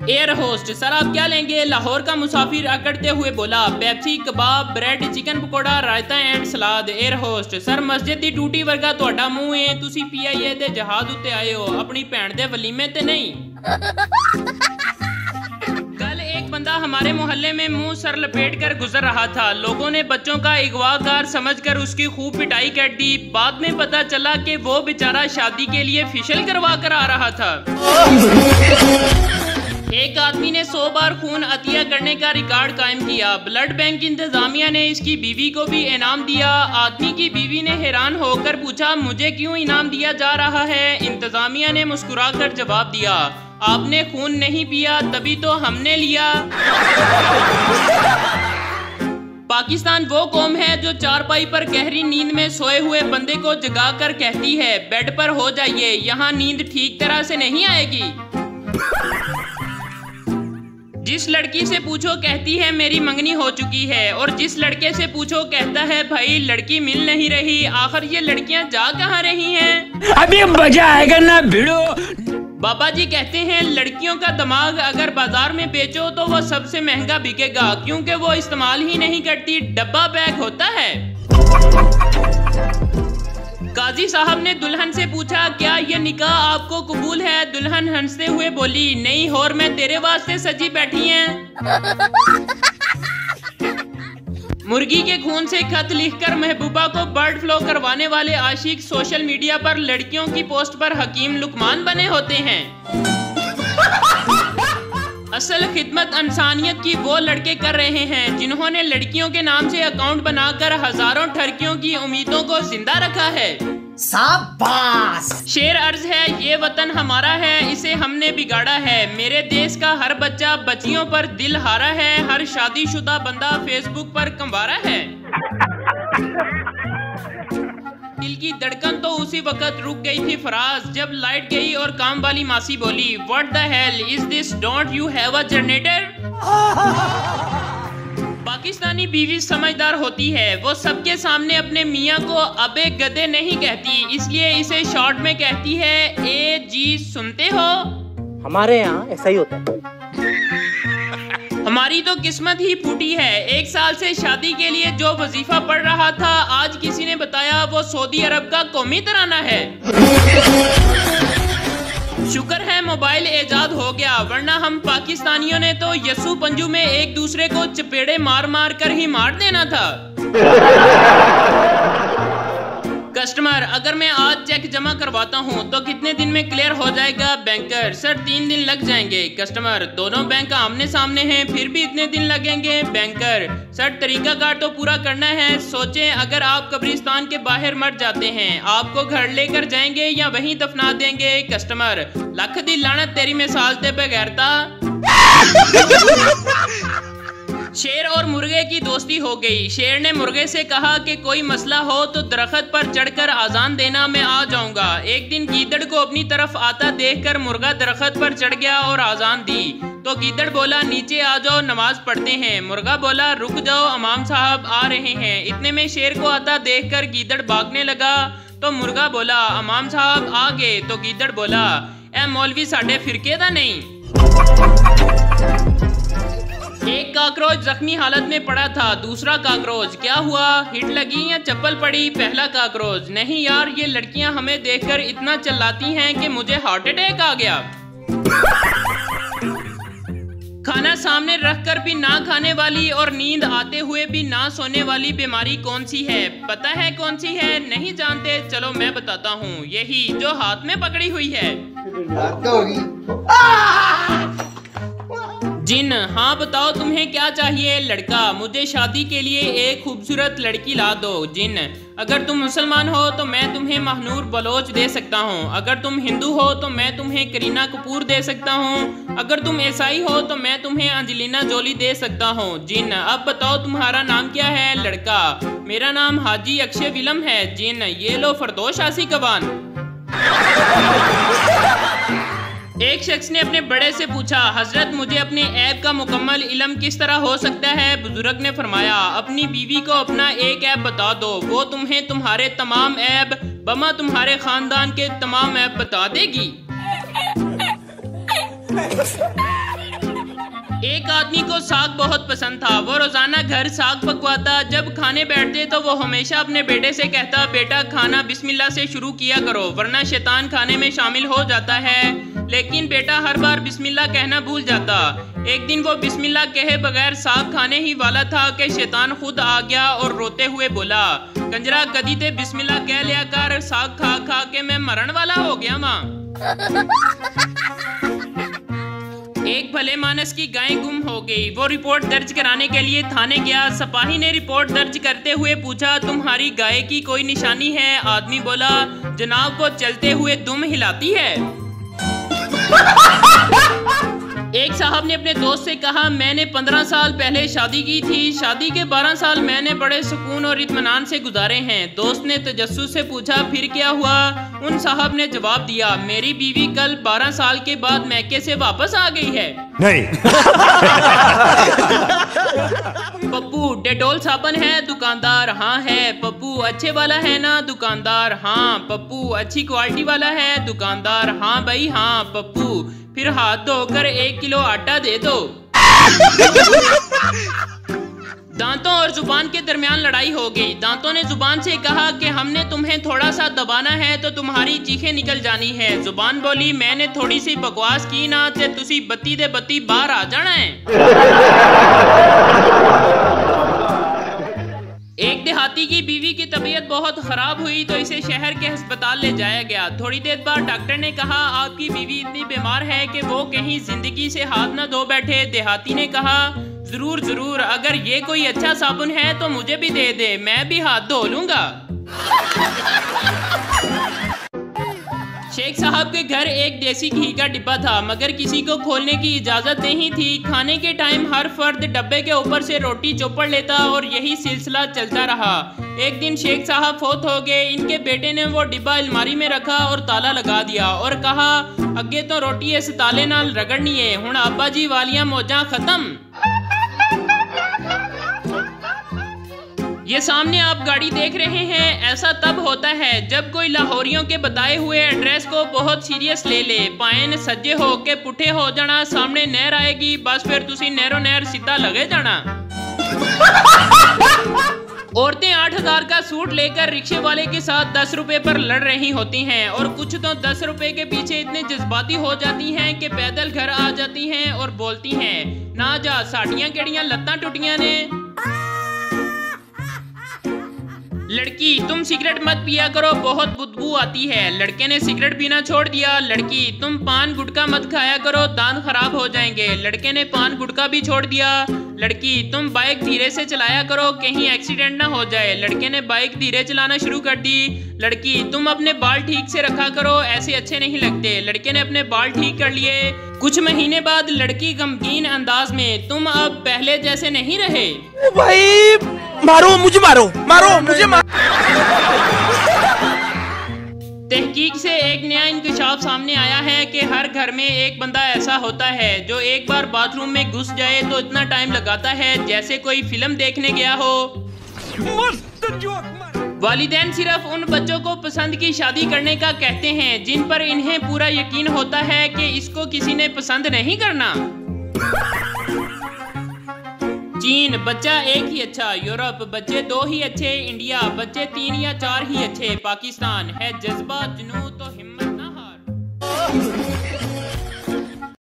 Air host, sir आप क्या लेंगे? लाहौर का मुसाफिर अकड़ते हुए बोला, Pepsi, kebab, bread, chicken pakora, raita and salad. Air host, sir मस्जिद दी टूटी वर्गा ਤੁਹਾਡਾ ਮੂੰਹ है, तुसी PIA ਦੇ जहाज उत्ते आए हो, अपनी भैन दे वलीमे ते नहीं। कल एक बंदा हमारे मोहल्ले में मुंह सर लपेट कर गुजर रहा था। लोगों ने बच्चों का अगवाकार समझकर उसकी खूब पिटाई कर दी। बाद में पता चला कि वो बेचारा शादी के लिए फेशियल करवा कर आ रहा था। एक आदमी ने 100 बार खून अतिया करने का रिकॉर्ड कायम किया। ब्लड बैंक इंतजामिया ने इसकी बीवी को भी इनाम दिया। आदमी की बीवी ने हैरान होकर पूछा, मुझे क्यों इनाम दिया जा रहा है? इंतजामिया ने मुस्कुराकर जवाब दिया, आपने खून नहीं पिया तभी तो हमने लिया। पाकिस्तान वो कौम है जो चारपाई पर गहरी नींद में सोए हुए बंदे को जगाकर कहती है, बेड पर हो जाइए, यहाँ नींद ठीक तरह से नहीं आएगी। जिस लड़की से पूछो कहती है मेरी मंगनी हो चुकी है, और जिस लड़के से पूछो कहता है भाई लड़की मिल नहीं रही। आखिर ये लड़कियां जा कहाँ रही हैं? अभी मजा आएगा ना भिड़ो। बाबा जी कहते हैं लड़कियों का दिमाग अगर बाजार में बेचो तो वो सबसे महंगा बिकेगा, क्योंकि वो इस्तेमाल ही नहीं करती, डब्बा पैक होता है। काजी साहब ने दुल्हन से पूछा, क्या ये निकाह आपको कबूल है? दुल्हन हंसते हुए बोली, नहीं और मैं तेरे वास्ते सजी बैठी हैं। मुर्गी के खून से खत लिखकर महबूबा को बर्ड फ्लू करवाने वाले आशिक सोशल मीडिया पर लड़कियों की पोस्ट पर हकीम लुकमान बने होते हैं। असल खिदमत इंसानियत की वो लड़के कर रहे हैं जिन्होंने लड़कियों के नाम से अकाउंट बनाकर हजारों ठरकियों की उम्मीदों को जिंदा रखा है। शाबाश। शेर अर्ज है, ये वतन हमारा है, इसे हमने बिगाड़ा है। मेरे देश का हर बच्चा बच्चियों पर दिल हारा है, हर शादीशुदा बंदा फेसबुक पर कंवारा है। दिल की धड़कन तो उसी वक्त रुक गई थी फराज जब लाइट गई और काम वाली मासी बोली, what the hell is this, don't you have a generator? Pakistani बीवी समझदार होती है, वो सबके सामने अपने मियाँ को अबे गधे नहीं कहती, इसलिए इसे शॉर्ट में कहती है, ए जी सुनते हो? हमारे यहाँ ऐसा ही होता है। हमारी तो किस्मत ही फूटी है। 1 साल से शादी के लिए जो वजीफा पढ़ रहा था, आज किसी ने बताया वो सऊदी अरब का कौमी तराना है। शुक्र है मोबाइल इजाद हो गया, वरना हम पाकिस्तानियों ने तो यस्सू पंजू में एक दूसरे को चपेड़े मार मार कर ही मार देना था। कस्टमर, अगर मैं आज चेक जमा करवाता हूँ तो कितने दिन में क्लियर हो जाएगा? बैंकर, सर 3 दिन लग जाएंगे। कस्टमर, दोनों बैंक आमने सामने हैं, फिर भी इतने दिन लगेंगे? बैंकर, सर तरीकाकार तो पूरा करना है। सोचें अगर आप कब्रिस्तान के बाहर मर जाते हैं, आपको घर लेकर जाएंगे या वहीं दफना देंगे? कस्टमर, लख दी लानत तेरी मिसाल ते बगैरता। शेर और मुर्गे की दोस्ती हो गई। शेर ने मुर्गे से कहा कि कोई मसला हो तो दरख्त पर चढ़कर आजान देना, मैं आ जाऊंगा। एक दिन गीदड़ को अपनी तरफ आता देखकर मुर्गा दरख्त पर चढ़ गया और आजान दी तो गीदड़ बोला, नीचे आ जाओ नमाज पढ़ते हैं। मुर्गा बोला, रुक जाओ इमाम साहब आ रहे हैं। इतने में शेर को आता देखकर गीदड़ भागने लगा तो मुर्गा बोला, इमाम साहब आ गए। तो गीदड़ बोला, ए मौलवी साडे फिरके दा नहीं। एक काकरोच जख्मी हालत में पड़ा था। दूसरा काकरोच, क्या हुआ, हिट लगी या चप्पल पड़ी? पहला काकरोच, नहीं यार ये लड़कियां हमें देखकर इतना चिल्लाती हैं कि मुझे हार्ट अटैक आ गया। खाना सामने रखकर भी ना खाने वाली और नींद आते हुए भी ना सोने वाली बीमारी कौन सी है? पता है कौन सी है? नहीं जानते? चलो मैं बताता हूँ, यही जो हाथ में पकड़ी हुई है। जिन, हाँ बताओ तुम्हें क्या चाहिए? लड़का, मुझे शादी के लिए एक खूबसूरत लड़की ला दो। जिन, अगर तुम मुसलमान हो तो मैं तुम्हें महनूर बलोच दे सकता हूँ। अगर तुम हिंदू हो तो मैं तुम्हें करीना कपूर दे सकता हूँ। अगर तुम ईसाई हो तो मैं तुम्हें अंजलिना जोली दे सकता हूँ। जिन, अब बताओ तुम्हारा नाम क्या है? लड़का, मेरा नाम हाजी अक्षय विलम है। जिन, ये लो फरदोश आसी कबान। एक शख्स ने अपने बड़े से पूछा, हजरत मुझे अपने ऐब का मुकम्मल इल्म किस तरह हो सकता है? बुजुर्ग ने फरमाया, अपनी बीवी को अपना एक ऐब बता दो, वो तुम्हें तुम्हारे तमाम ऐब बमा तुम्हारे खानदान के तमाम ऐब बता देगी। एक आदमी को साग बहुत पसंद था। वो रोजाना घर साग पकवाता। जब खाने बैठते तो वो हमेशा अपने बेटे से कहता, बेटा खाना बिस्मिल्लाह से शुरू किया करो वरना शैतान खाने में शामिल हो जाता है। लेकिन बेटा हर बार बिस्मिल्लाह कहना भूल जाता। एक दिन वो बिस्मिल्लाह कहे बगैर साग खाने ही वाला था कि शैतान खुद आ गया और रोते हुए बोला, कंजरा कदी ते बिस्मिल्लाह कह लिया कर, साग खा खा के मैं मरण वाला हो गया माँ। एक भले मानस की गाय गुम हो गई। वो रिपोर्ट दर्ज कराने के लिए थाने गया। सिपाही ने रिपोर्ट दर्ज करते हुए पूछा, तुम्हारी गाय की कोई निशानी है? आदमी बोला, जनाब वो चलते हुए दुम हिलाती है। एक साहब ने अपने दोस्त से कहा, मैंने 15 साल पहले शादी की थी। शादी के 12 साल मैंने बड़े सुकून और इत्मीनान से गुजारे हैं। दोस्त ने तजस्सुस से पूछा, फिर क्या हुआ? उन साहब ने जवाब दिया, मेरी बीवी कल 12 साल के बाद मैके से वापस आ गई है। नहीं। पप्पू डेटोल साबन है? दुकानदार, हाँ है। पप्पू अच्छे वाला है ना? दुकानदार, हाँ। पप्पू अच्छी क्वालिटी वाला है? दुकानदार, हाँ भाई हाँ। पप्पू फिर हाथ धोकर 1 किलो आटा दे दो। दांतों और जुबान के दरमियान लड़ाई हो गई। दांतों ने जुबान से कहा कि हमने तुम्हें थोड़ा सा दबाना है तो तुम्हारी चीखें निकल जानी है। जुबान बोली, मैंने थोड़ी सी बकवास की ना ते तुसी बत्ती दे बत्ती बाहर आ जाना है। एक देहाती की बीवी की तबीयत बहुत खराब हुई तो इसे शहर के अस्पताल ले जाया गया। थोड़ी देर बाद डॉक्टर ने कहा, आपकी बीवी इतनी बीमार है कि वो कहीं जिंदगी से हाथ न धो बैठे। देहाती ने कहा, जरूर जरूर, अगर ये कोई अच्छा साबुन है तो मुझे भी दे दे, मैं भी हाथ धो लूंगा। शेख साहब के घर एक देसी घी का डिब्बा था मगर किसी को खोलने की इजाजत नहीं थी। खाने के टाइम हर फर्द डब्बे के ऊपर से रोटी चौपड़ लेता और यही सिलसिला चलता रहा। एक दिन शेख साहब फौत हो गए। इनके बेटे ने वो डिब्बा अलमारी में रखा और ताला लगा दिया और कहा, अगे तो रोटी इस ताले नाल रगड़नी है, हुण अब्बा जी वालियां मौजां खत्म। ये सामने आप गाड़ी देख रहे हैं, ऐसा तब होता है जब कोई लाहौरियों के बताए हुए एड्रेस को बहुत सीरियस ले ले। पायन सज्जे हो के पुठे हो जाना, सामने नहर आएगी, बस फिर तुसी नहरों नहर सीधा लगे जाना। औरतें 8000 का सूट लेकर रिक्शे वाले के साथ 10 रुपए पर लड़ रही होती हैं और कुछ तो 10 रुपए के पीछे इतने जज्बाती हो जाती हैं कि पैदल घर आ जाती हैं और बोलती हैं, ना जा साड़ियां केड़ियां लत्तां टुटियां ने। लड़की, तुम सिगरेट मत पिया करो, बहुत बदबू आती है। लड़के ने सिगरेट पीना छोड़ दिया। लड़की, तुम पान गुटखा मत खाया करो, दांत खराब हो जाएंगे। लड़के ने पान गुटखा भी छोड़ दिया। लड़की, तुम बाइक धीरे से चलाया करो, कहीं एक्सीडेंट ना हो जाए। लड़के ने बाइक धीरे चलाना शुरू कर दी। लड़की, तुम अपने बाल ठीक से रखा करो, ऐसे अच्छे नहीं लगते। लड़के ने अपने बाल ठीक कर लिए। कुछ महीने बाद लड़की गमगीन अंदाज में, तुम अब पहले जैसे नहीं रहे। भाई मारो मुझे, मारो मुझे, तहकीक से एक नया इंकशाफ सामने आया है कि हर घर में एक बंदा ऐसा होता है जो एक बार बाथरूम में घुस जाए तो इतना टाइम लगाता है जैसे कोई फिल्म देखने गया हो। वालिदैन सिर्फ उन बच्चों को पसंद की शादी करने का कहते हैं जिन पर इन्हें पूरा यकीन होता है कि इसको किसी ने पसंद नहीं करना। चीन, बच्चा 1 ही अच्छा। यूरोप, बच्चे 2 ही अच्छे। इंडिया, बच्चे 3 या 4 ही अच्छे। पाकिस्तान, है जज्बा जुनून तो हिम्मत ना हार।